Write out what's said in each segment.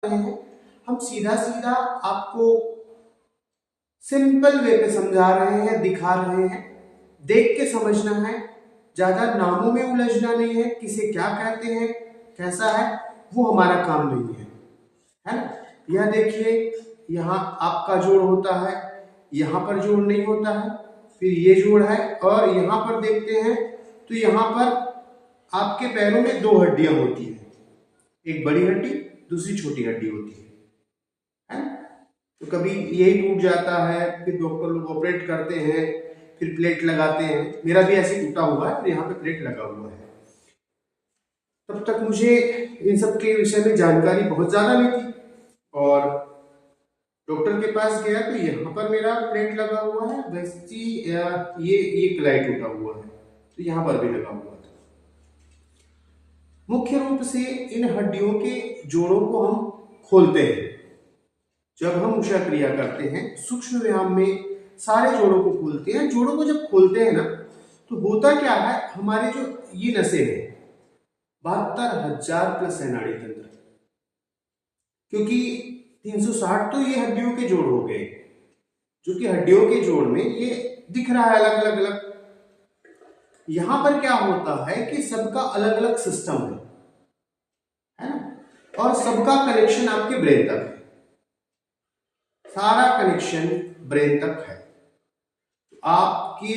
रहे हैं, हम सीधा सीधा आपको सिंपल वे पे समझा रहे हैं, दिखा रहे हैं, देख के समझना है, ज्यादा नामों में उलझना नहीं है, किसे क्या कहते हैं, कैसा है, वो हमारा काम नहीं है ना। यह देखिए, यहाँ आपका जोड़ होता है, यहाँ पर जोड़ नहीं होता है, फिर ये जोड़ है, और यहाँ पर देखते हैं तो यहाँ पर आपके पैरों में दो हड्डियां होती है, एक बड़ी हड्डी, दूसरी छोटी हड्डी होती है ना। तो कभी यही टूट जाता है, फिर डॉक्टर लोग ऑपरेट करते हैं, फिर प्लेट लगाते हैं। मेरा भी ऐसे टूटा हुआ है और यहाँ पे प्लेट लगा हुआ है। तब तक मुझे इन सब के विषय में जानकारी बहुत ज्यादा नहीं थी, और डॉक्टर के पास गया तो यहाँ पर मेरा प्लेट लगा हुआ है, वैसी ये कलाई टूटा हुआ है, तो यहाँ पर भी लगा हुआ था। मुख्य रूप से इन हड्डियों के जोड़ों को हम खोलते हैं जब हम उषा क्रिया करते हैं। सूक्ष्म व्यायाम में सारे जोड़ों को खोलते हैं। जोड़ों को जब खोलते हैं ना, तो होता क्या है, हमारे जो ये नसें हैं, 72,000 प्लस है नाड़ी तंत्र, क्योंकि 360 तो ये हड्डियों के जोड़ हो गए, जो कि हड्डियों के जोड़ में ये दिख रहा है अलग अलग। यहां पर क्या होता है कि सबका अलग अलग सिस्टम है ना, और सबका कनेक्शन आपके ब्रेन तक है, सारा कनेक्शन ब्रेन तक है। आपके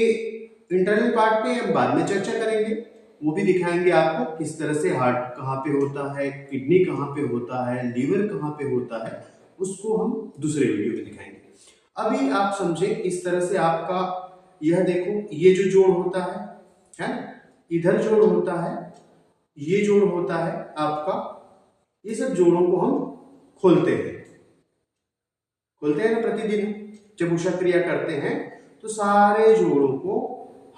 इंटरनल पार्ट पे हम बाद में चर्चा करेंगे, वो भी दिखाएंगे आपको किस तरह से हार्ट कहाँ पे होता है, किडनी कहाँ पे होता है, लीवर कहाँ पे होता है, उसको हम दूसरे वीडियो में दिखाएंगे। अभी आप समझे इस तरह से आपका यह देखो, ये जो जोड़ होता है ना, इधर जोड़ होता है, ये जोड़ होता है आपका, ये सब जोड़ों को हम खोलते हैं ना प्रतिदिन। जब उषा क्रिया करते हैं तो सारे जोड़ों को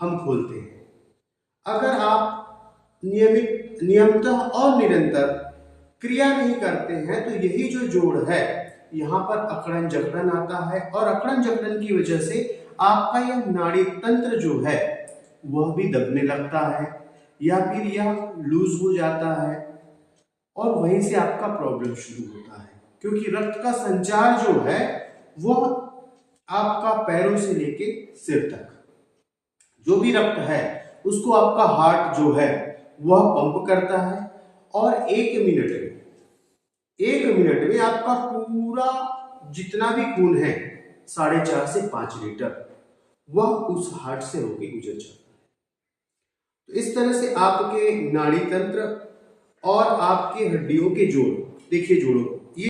हम खोलते हैं। अगर आप नियमितः और निरंतर क्रिया नहीं करते हैं तो यही जो जोड़ है, यहाँ पर अकड़न जकड़न आता है, और अकड़न जकड़न की वजह से आपका यह नाड़ी तंत्र जो है वह भी दबने लगता है, या फिर यह लूज हो जाता है, और वहीं से आपका प्रॉब्लम शुरू होता है। क्योंकि रक्त का संचार जो है वह आपका पैरों से लेके सिर तक, जो भी रक्त है उसको आपका हार्ट जो है वह पंप करता है, और एक मिनट में आपका पूरा जितना भी खून है 4.5 से 5 लीटर वह उस हार्ट से होके गुजर जाता है। तो इस तरह से आपके नाड़ी तंत्र और आपके हड्डियों के जोड़, देखिए जोड़ों को